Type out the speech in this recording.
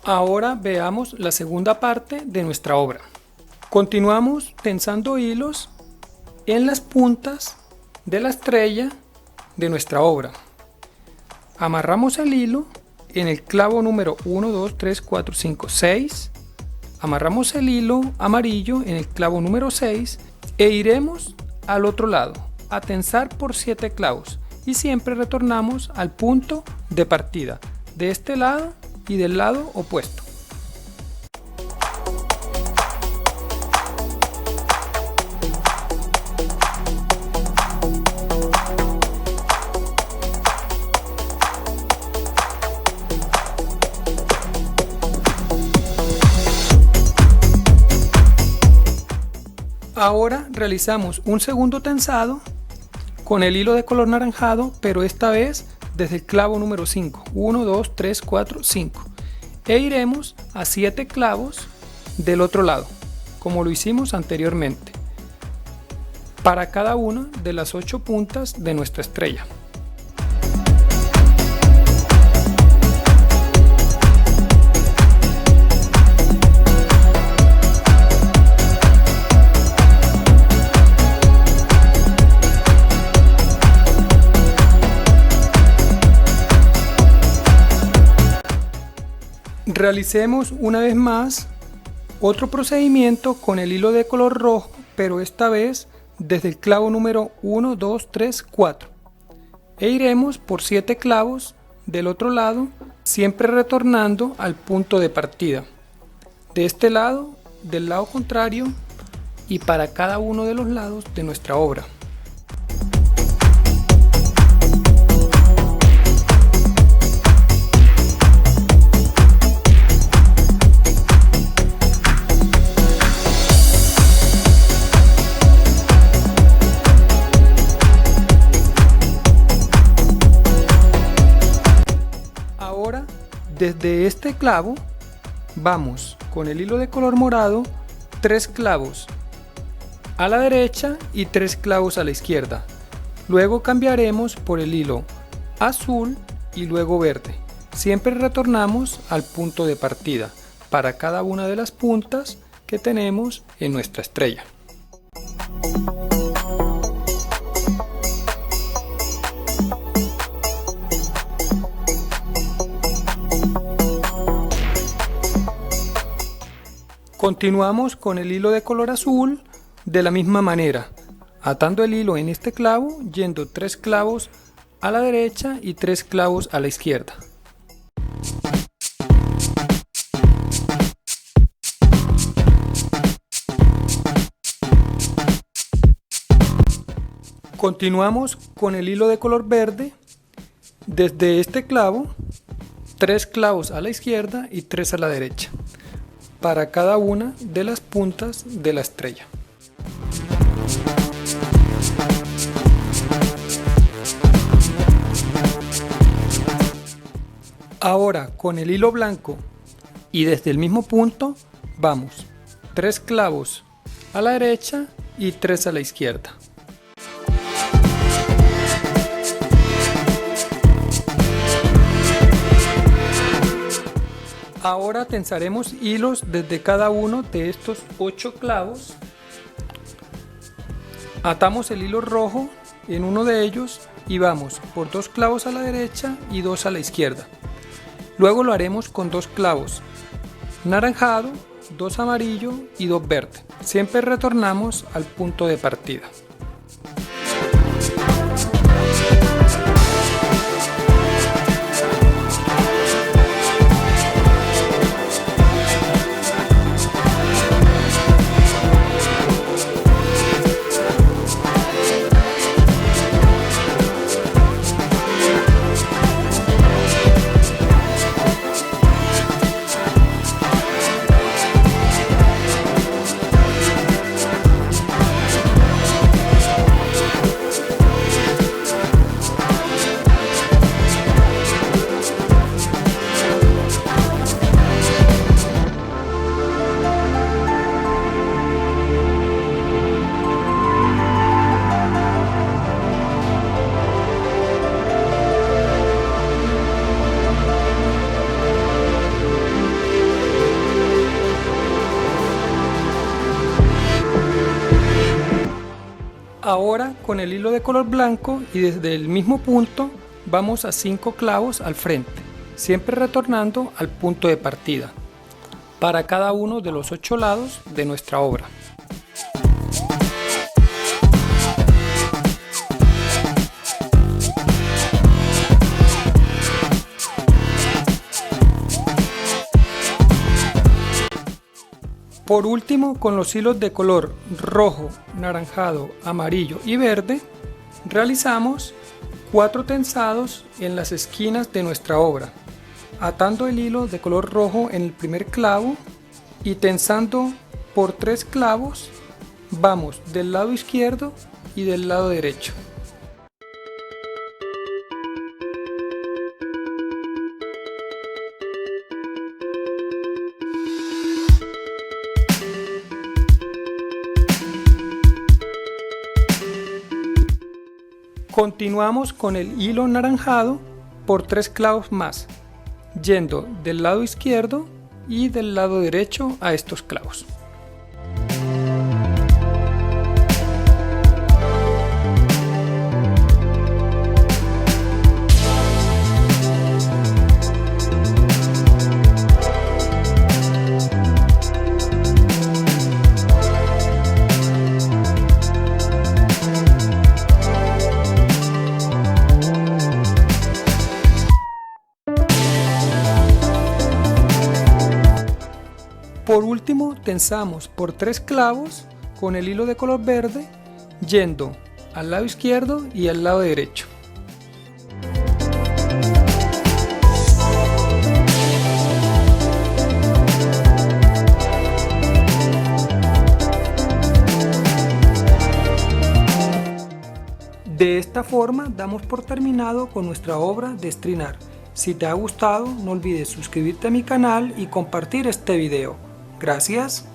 Ahora veamos la segunda parte de nuestra obra. Continuamos tensando hilos en las puntas de la estrella de nuestra obra. Amarramos el hilo en el clavo número 1, 2, 3, 4, 5, 6. Amarramos el hilo amarillo en el clavo número 6 e iremos al otro lado a tensar por 7 clavos y siempre retornamos al punto de partida de este lado y del lado opuesto. Ahora realizamos un segundo tensado con el hilo de color naranjado, pero esta vez desde el clavo número 5, 1, 2, 3, 4, 5, e iremos a 7 clavos del otro lado, como lo hicimos anteriormente, para cada una de las 8 puntas de nuestra estrella. Realicemos una vez más otro procedimiento con el hilo de color rojo, pero esta vez desde el clavo número 1, 2, 3, 4, e iremos por 7 clavos del otro lado, siempre retornando al punto de partida de este lado, del lado contrario y para cada uno de los lados de nuestra obra. Desde este clavo vamos con el hilo de color morado 3 clavos a la derecha y 3 clavos a la izquierda. Luego cambiaremos por el hilo azul y luego verde. Siempre retornamos al punto de partida para cada una de las puntas que tenemos en nuestra estrella. Continuamos con el hilo de color azul de la misma manera, atando el hilo en este clavo, yendo 3 clavos a la derecha y 3 clavos a la izquierda. Continuamos con el hilo de color verde, desde este clavo, 3 clavos a la izquierda y 3 a la derecha, para cada una de las puntas de la estrella. Ahora con el hilo blanco y desde el mismo punto vamos 3 clavos a la derecha y 3 a la izquierda. Ahora tensaremos hilos desde cada uno de estos 8 clavos. Atamos el hilo rojo en uno de ellos y vamos por 2 clavos a la derecha y 2 a la izquierda. Luego lo haremos con 2 clavos naranjado, 2 amarillo y 2 verde. Siempre retornamos al punto de partida. Ahora con el hilo de color blanco y desde el mismo punto vamos a 5 clavos al frente, siempre retornando al punto de partida, para cada uno de los 8 lados de nuestra obra. Por último, con los hilos de color rojo, naranjado, amarillo y verde, realizamos 4 tensados en las esquinas de nuestra obra, atando el hilo de color rojo en el primer clavo y tensando por 3 clavos, vamos del lado izquierdo y del lado derecho. Continuamos con el hilo naranjado por 3 clavos más, yendo del lado izquierdo y del lado derecho a estos clavos. Por último, tensamos por 3 clavos con el hilo de color verde, yendo al lado izquierdo y al lado derecho. De esta forma damos por terminado con nuestra obra de estrinar. Si te ha gustado, no olvides suscribirte a mi canal y compartir este video. Gracias.